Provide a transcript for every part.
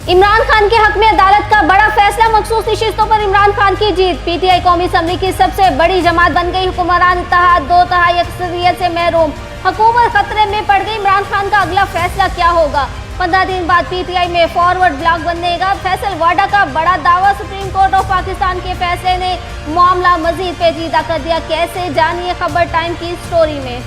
इमरान खान के हक में अदालत का बड़ा फैसला, मखसूस नशिस्तों पर इमरान खान की जीत। पीटीआई कौमी असम्बली की सबसे बड़ी जमात बन गई, हुक्मरान इत्तेहाद 2/3 अक्सरियत से महरूम। हुकूमत खतरे में पड़ गई, इमरान खान का अगला फैसला क्या होगा? 15 दिन बाद पीटीआई में फॉरवर्ड ब्लॉक बनेगा। फैसल वाडा का बड़ा दावा, सुप्रीम कोर्ट ऑफ पाकिस्तान के फैसले ने मामला मजीद पेचीदा कर दिया। कैसे, जानिए खबर टाइम की स्टोरी में।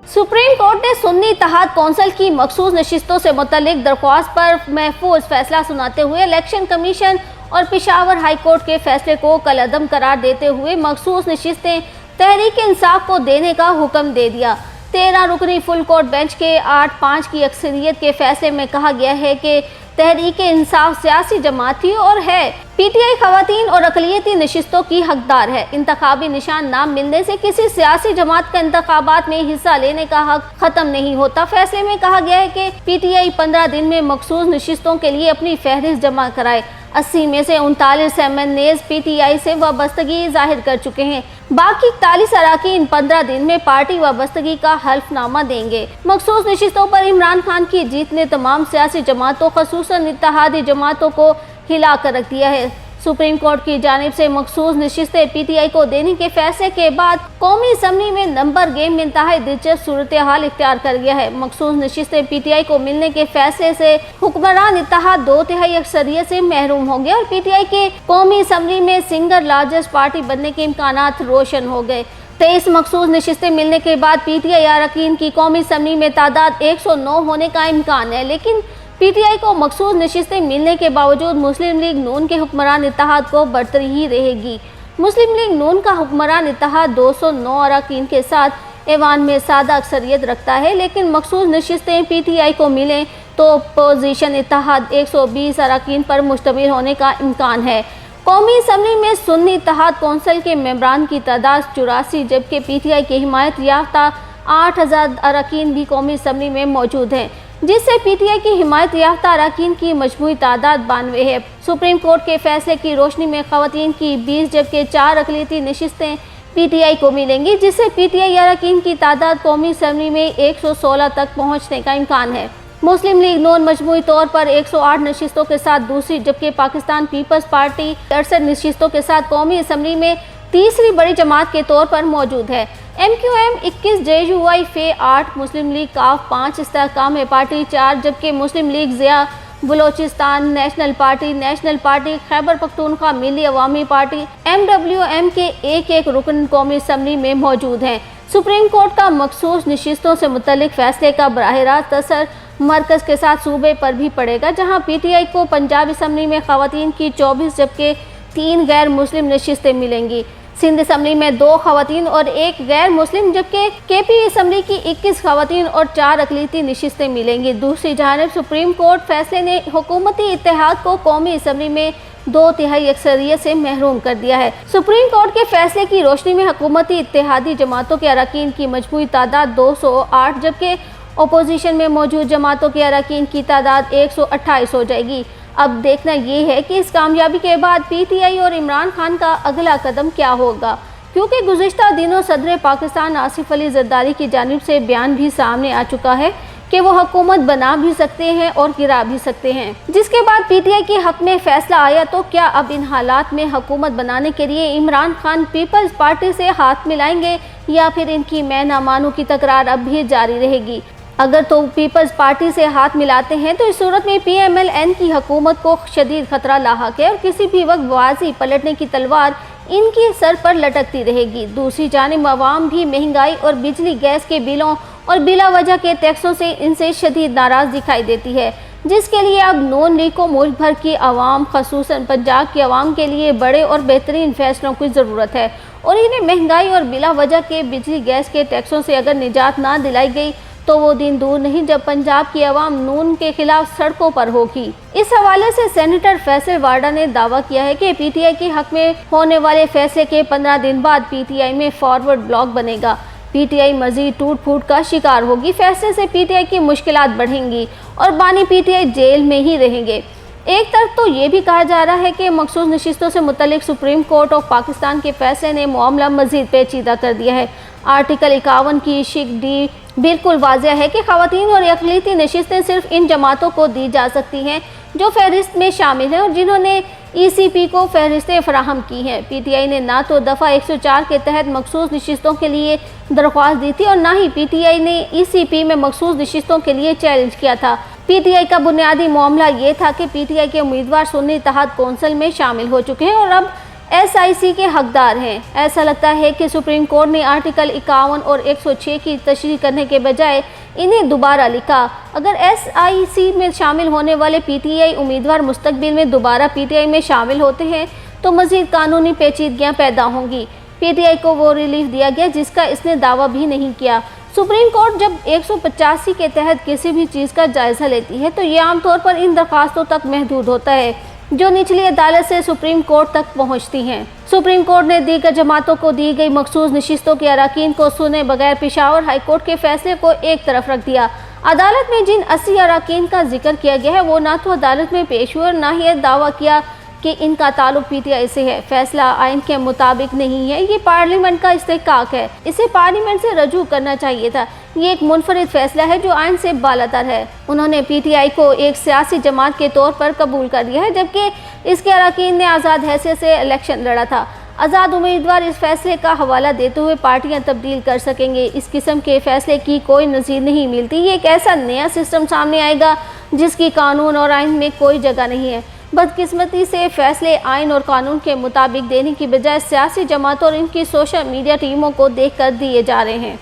सुप्रीम कोर्ट ने सुन्नी इत्तेहाद कौंसिल की मखसूस नशिस्तों से मुतल्लिक दरख्वास्त पर महफूज फैसला सुनाते हुए इलेक्शन कमीशन और पेशावर हाई कोर्ट के फैसले को कलअदम करार देते हुए मखसूस नशिस्तें तहरीक इंसाफ को देने का हुक्म दे दिया। 13 रुकनी फुल कोर्ट बेंच के 8-5 की अक्सरियत के फैसले में कहा गया है कि तहरीक इंसाफ सियासी जमात थी और है। पीटीआई खवातीन और अक़लियती नशिस्तों की हकदार है। इंतखाबी निशान ना मिलने से किसी सियासी जमात का इंतखाबात में हिस्सा लेने का हक खत्म नहीं होता। फैसले में कहा गया है कि पीटीआई 15 दिन में मखसूस नशिस्तों के लिए अपनी फहरिस्त जमा कराए। 80 में से 39 MNAs पीटीआई से वाबस्तगी जाहिर कर चुके हैं। बाकी 41 अरकान 15 दिन में पार्टी वाबस्तगी का हल्फनामा देंगे। मखसूस नशिस्तों पर इमरान खान की जीत ने तमाम सियासी जमातों, खसूसन इत्तेहादी जमातों को हिला कर रख दिया है। सुप्रीम कोर्ट की जानिब से मखसूस नशिस्तें पीटीआई को देने के फैसले के बाद कौमी असम्बली में नंबर गेम में इंतहाई दिलचस्प सूरत हाल इख्तियार कर गया है। मखसूस नशिस्तें पीटीआई को मिलने के फैसले से हुक्मरान इत्तेहाद 2/3 अक्सरियत से महरूम हो गए और पीटीआई के कौमी असम्बली में सिंगल लार्जेस्ट पार्टी बनने के इम्कानात रोशन हो गए। 23 मखसूस नशिस्तें मिलने के बाद पीटीआई अरकान की कौमी असम्बली में तादाद 109 होने का इम्कान है, लेकिन पीटीआई को मखसूस नशिस्तें मिलने के बावजूद मुस्लिम लीग नून के हुक्मरान इत्तेहाद को बरतरी ही रहेगी। मुस्लिम लीग नून का हुक्मरान इत्तेहाद 209 अरकान के साथ ऐवान में सादा अक्सरियत रखता है, लेकिन मखसूस नशिस्तें पीटीआई को मिलें तो अपोजिशन इत्तेहाद 120 अरकान पर मुश्तमिल होने का इम्कान है। कौमी असम्बली में सुन्नी इत्तेहाद कौंसिल के मेंबरान की तादाद 84, जबकि पीटीआई की हिमायत याफ्ता 8000 अरकान भी कौमी असम्बली में मौजूद हैं, जिससे पीटीआई की हिमायत याफ्ता अरकान की मजमूई तादाद 92 है। सुप्रीम कोर्ट के फैसले की रोशनी में खवातीन की 20 जबकि 4 अक़लियती नशिस्तें पीटीआई को मिलेंगी, जिससे पीटीआई अरकान की तादाद कौमी असम्बली में 116 तक पहुँचने का इम्कान है। मुस्लिम लीग नून मजमूई तौर पर 108 नशिस्तों के साथ दूसरी, जबकि पाकिस्तान पीपल्स पार्टी 68 नशिस्तों के साथ कौमी असम्बली में तीसरी बड़ी जमात के तौर पर मौजूद है। MQM 21, JUI फे 8, मुस्लिम लीग काफ 5, इस्तेहकाम पार्टी 4, जबकि Muslim League Zia Balochistan, national party Khyber Pakhtunkhwa, Milli Awami party MWM के एक रुकन कौमी असम्बली में मौजूद हैं। सुप्रीम कोर्ट का मखसूस नशिस्तों से मुतल्लिक फैसले का बराह रास्त असर मरकज़ के साथ सूबे पर भी पड़ेगा, जहाँ पीटीआई को पंजाब असम्बली में खवातीन की 24 जबकि 3 गैर मुस्लिम नशिस्तें मिलेंगी। सिंध असम्बली में 2 खवातीन और 1 गैर मुस्लिम, जबकि केपी असम्बली की 21 खवातीन और 4 अक़लियती नशिस्तें मिलेंगी। दूसरी जानिब सुप्रीम कोर्ट फैसले ने हुकूमती इत्तेहाद को कौमी असम्बली में 2/3 अक्सरियत से महरूम कर दिया है। सुप्रीम कोर्ट के फैसले की रोशनी में हुकूमती इत्तेहादी जमातों के अरकान की मजमूई तादाद 208, जबकि अपोजिशन में मौजूद जमातों के अरकान की तादाद 128 हो जाएगी। अब देखना ये है कि इस कामयाबी के बाद पीटीआई और इमरान खान का अगला कदम क्या होगा, क्योंकि गुज़िश्ता दिनों सदर पाकिस्तान आसिफ अली ज़रदारी की जानिब से बयान भी सामने आ चुका है कि वो हुकूमत बना भी सकते हैं और गिरा भी सकते हैं। जिसके बाद पीटीआई के हक में फैसला आया, तो क्या अब इन हालात में हुकूमत बनाने के लिए इमरान खान पीपल्स पार्टी से हाथ मिलाएंगे या फिर इनकी मैं ना मानू की तकरार अब भी जारी रहेगी? अगर तो पीपल्स पार्टी से हाथ मिलाते हैं तो इस सूरत में PMLN की हुकूमत को शदीद खतरा लाहक है और किसी भी वक्त बाजी पलटने की तलवार इनके सर पर लटकती रहेगी। दूसरी जानिब अवाम भी महंगाई और बिजली गैस के बिलों और बिला वजह के टैक्सों से इनसे शदीद नाराज दिखाई देती है, जिसके लिए अब नून लीग को मुल्क भर की आवाम, खसूसन पंजाब की आवाम के लिए बड़े और बेहतरीन फैसलों की ज़रूरत है और इन्हें महंगाई और बिला वजह के बिजली गैस के टैक्सों से अगर निजात ना दिलाई गई तो वो दिन दूर नहीं जब पंजाब की आवाम नून के खिलाफ सड़कों पर होगी। इस हवाले से सेनेटर फैसल वाडा ने दावा किया है कि पीटीआई के हक में होने वाले फैसले के 15 दिन बाद पीटीआई में फॉरवर्ड ब्लॉक बनेगा। पीटीआई मजीद टूट फूट का शिकार होगी। फैसले से पीटीआई की मुश्किलात बढ़ेंगी और बानी पीटीआई जेल में ही रहेंगे। एक तरफ तो ये भी कहा जा रहा है कि मखसूस नशिस्तों से मुतल्लिक सुप्रीम कोर्ट ऑफ पाकिस्तान के फैसले ने मामला मजीद पेचीदा कर दिया है। आर्टिकल 51 की शिक डी बिल्कुल वाज़ेह है कि ख़वातीन और अक़लियती नशिस्तें सिर्फ इन जमातों को दी जा सकती हैं जो फहरिस्त में शामिल हैं और जिन्होंने ECP को फहरिस्तें फराहम की हैं। PTI ने ना तो दफ़ा 104 के तहत मखसूस नशिस्तों के लिए दरख्वास्त दी थी और ना ही PTI ने ECP में मखसूस नशिस्तों के लिए चैलेंज किया था। PTI का बुनियादी मामला ये था कि PTI के उम्मीदवार सुन्नी इत्तेहाद कौंसिल में शामिल हो चुके हैं और अब SIC के हकदार हैं। ऐसा लगता है कि सुप्रीम कोर्ट ने आर्टिकल 51 और 106 की तशरीह करने के बजाय इन्हें दोबारा लिखा। अगर SIC में शामिल होने वाले PTI उम्मीदवार मुस्तकबिल में दोबारा PTI में शामिल होते हैं तो मज़ीद कानूनी पेचीदगियाँ पैदा होंगी। PTI को वो रिलीफ दिया गया जिसका इसने दावा भी नहीं किया। सुप्रीम कोर्ट जब 185 के तहत किसी भी चीज़ का जायज़ा लेती है तो ये आमतौर पर इन दरख्वास्तों तक महदूद होता है जो निचली अदालत से सुप्रीम कोर्ट तक पहुंचती हैं। सुप्रीम कोर्ट ने दीगर जमातों को दी गई मखसूस नशिस्तों के अराकीन को सुने बगैर पेशावर हाई कोर्ट के फैसले को एक तरफ रख दिया। अदालत में जिन 80 अराकीन का जिक्र किया गया है वो ना तो अदालत में पेश हुए और ना ही दावा किया कि इनका ताल्लुक PTI से है। फैसला आइन के मुताबिक नहीं है, ये पार्लियामेंट का इस्तेहकाक है, इसे पार्लियामेंट से रजू करना चाहिए था। ये एक मुनफरिद फैसला है जो आइन से बालातर है। उन्होंने PTI को एक सियासी जमात के तौर पर कबूल कर लिया है जबकि इसके अराकीन ने आज़ाद हैसियत से इलेक्शन लड़ा था। आज़ाद उम्मीदवार इस फैसले का हवाला देते हुए पार्टियां तब्दील कर सकेंगे। इस किस्म के फैसले की कोई नज़ीर नहीं मिलती। ये एक ऐसा नया सिस्टम सामने आएगा जिसकी कानून और आइन में कोई जगह नहीं है। बदकिस्मती से फैसले आइन और कानून के मुताबिक देने की बजाय सियासी जमातों और इनकी सोशल मीडिया टीमों को देखकर दिए जा रहे हैं।